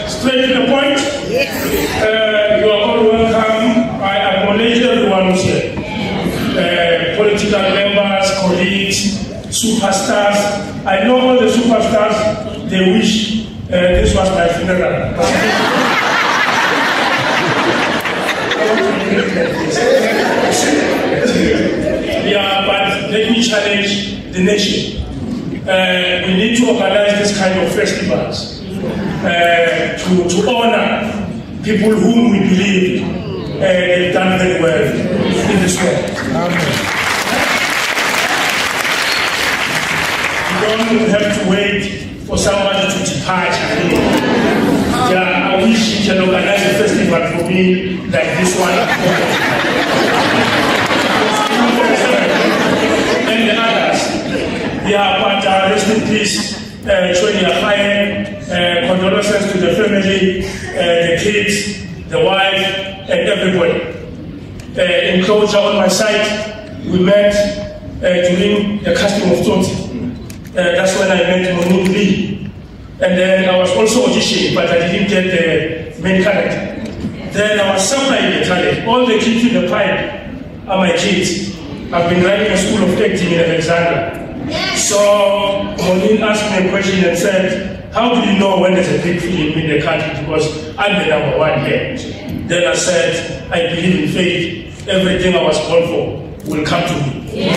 Straight to the point. You are all welcome. I acknowledge everyone who's here. Political members, colleagues, superstars. I know all the superstars, they wish this was my funeral. Yeah, but let me challenge the nation. We need to organize this kind of festivals to honor people whom we believe they've done very well in this world. You don't have to wait for somebody to depart. Yeah, I wish you can organize a festival for me like this one. And the others. Yeah, but rest in peace, Chweneyagae. Condolences to the family, the kids, the wife, and everybody. In closure on my side, we met during the casting of Tsotsi. That's when I met Monique Lee. And then I was also auditioning, but I didn't get the main character. Then I was supplying the talent. All the kids in the pipe are my kids. I've been running a school of acting in Alexandria. So Monique asked me a question and said, how do you know when there's a big film in the country? Because I'm the number one here. Then I said, I believe in faith. Everything I was born for will come to me. Then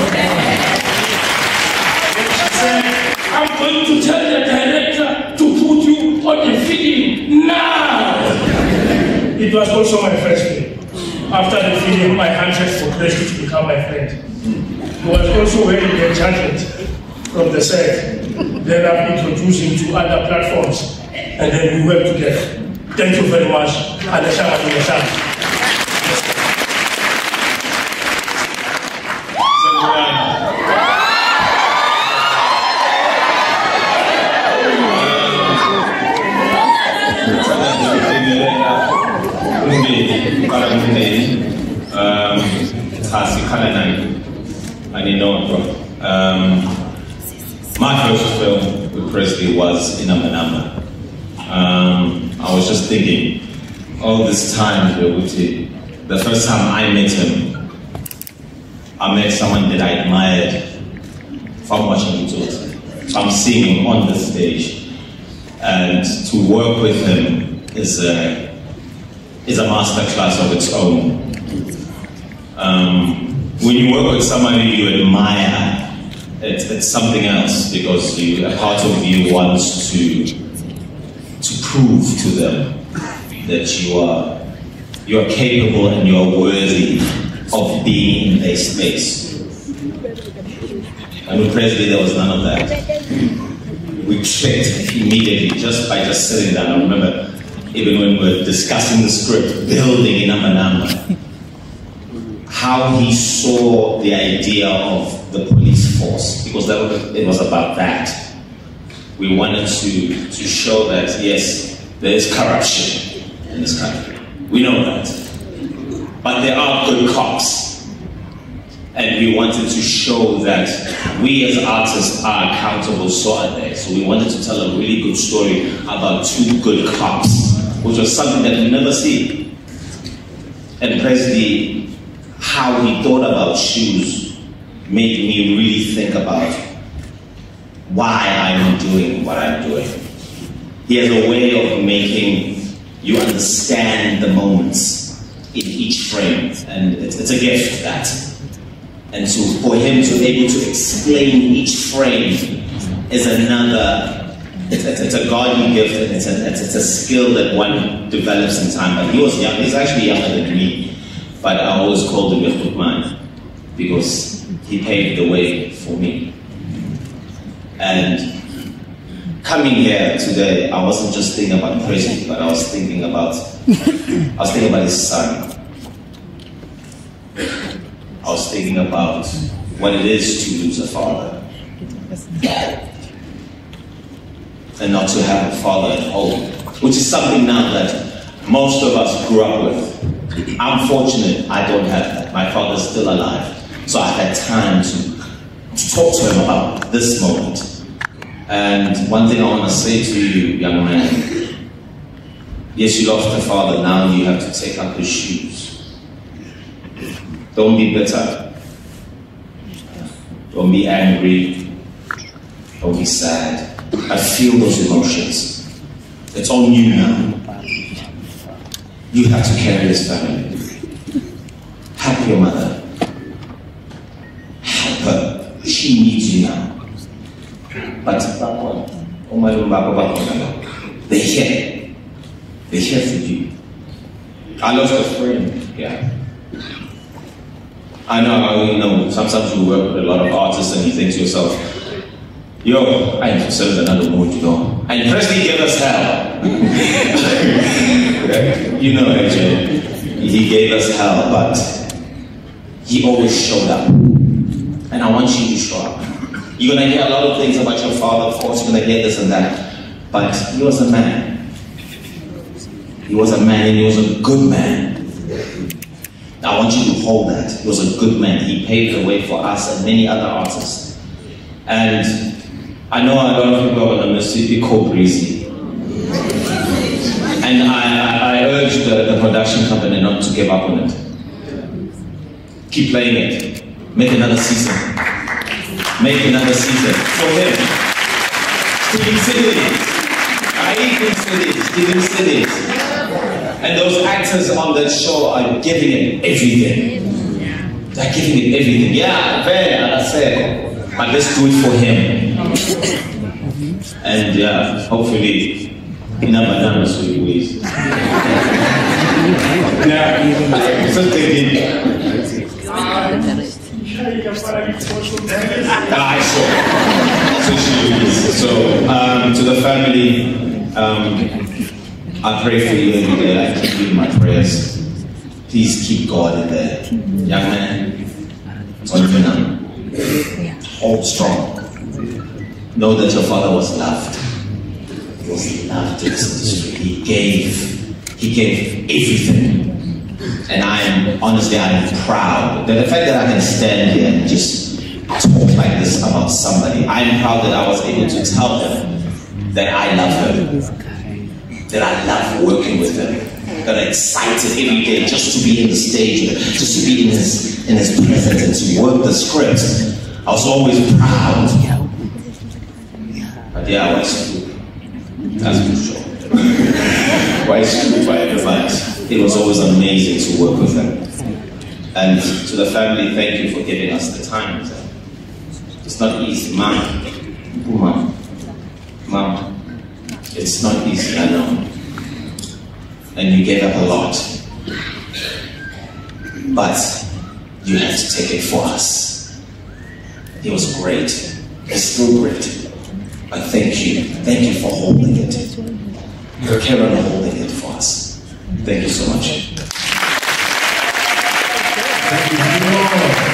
she said, I'm going to tell the director to put you on the film now. It was also my first film. After the film, I hunted for Presley to become my friend. He was also wearing the jacket from the set. Then I've introduced him to other platforms, and then we work together. Thank you very much. My first film with Presley was in Amanama. I was just thinking, all this time, the first time I met him, I met someone that I admired from watching him. I'm seeing him on the stage, and to work with him is a masterclass of its own. When you work with somebody you admire, it's something else, because a part of you wants to prove to them that you are capable and you are worthy of being in their space. And with Presley, there was none of that. We clicked immediately just by sitting down. I remember even when we were discussing the script, building in Amanama, how he saw the idea of the police force, because it was about that. We wanted to show that, yes, there is corruption, in this country. We know that. But there are good cops. And we wanted to show that we as artists are accountable, so are they. So we wanted to tell a really good story about two good cops, which was something that we never see. And Presley, how he thought about shoes made me really think about why I'm doing what I'm doing. He has a way of making you understand the moments in each frame, and it's a gift, that. And so for him to be able to explain each frame is another, it's a godly gift, and it's a skill that one develops in time. But he was young, he's actually younger than me, but I always called him a good man because he paved the way for me. And coming here today, I wasn't just thinking about Presley, but I was thinking about his son. I was thinking about what it is to lose a father and not to have a father at home, which is something now that most of us grew up with. I'm fortunate I don't have that. My father's still alive, so I've had time to talk to him about this moment. And one thing I want to say to you, young man, yes, you lost a father, now you have to take up his shoes. Don't be bitter. Don't be angry. Don't be sad. I feel those emotions. It's on you now. You have to carry this family. Help your mother. Help her. She needs you now. But they're here. They're here for you. I lost a friend. Yeah. I know, sometimes you work with a lot of artists and you think to yourself, yo, I deserve another mood, you know. And Presley gave us hell. You know, AJ, he gave us hell, but he always showed up. And I want you to show up. You're gonna hear a lot of things about your father, of course, you're gonna hear this and that, but he was a man. He was a man, and he was a good man. I want you to hold that. He was a good man. He paved the way for us and many other artists. And I know a lot of people are going to miss it, called Breezy. And I urge the production company not to give up on it. Keep playing it. Make another season. Make another season. For him. Stephen Cities. And those actors on that show are giving it everything. They're giving it everything. Yeah, very, like I said. But let's do it for him. And yeah, hopefully, in a banana sweet ways. Yeah, just thinking. So, to the family, I pray for you every day. I keep you in my prayers. Please keep God in there. Young man, hold strong. Know that your father was loved. He was loved in this industry. He gave everything. And honestly, I'm proud. The fact that I can stand here and just talk like this about somebody, I'm proud that I was able to tell them that I love him. That I love working with him, that I'm excited every day just to be in the stage, just to be in his presence and to work the script. I was always proud. But yeah, I was stupid. That's for sure. Quite stupid, but it was always amazing to work with him. And to the family, thank you for giving us the time. It's not easy, Mom. It's not easy, I know. And you gave up a lot. But you had to take it for us. It was great. It's still great. But thank you. Thank you for holding it. Carry on holding it for us. Thank you so much. Thank you.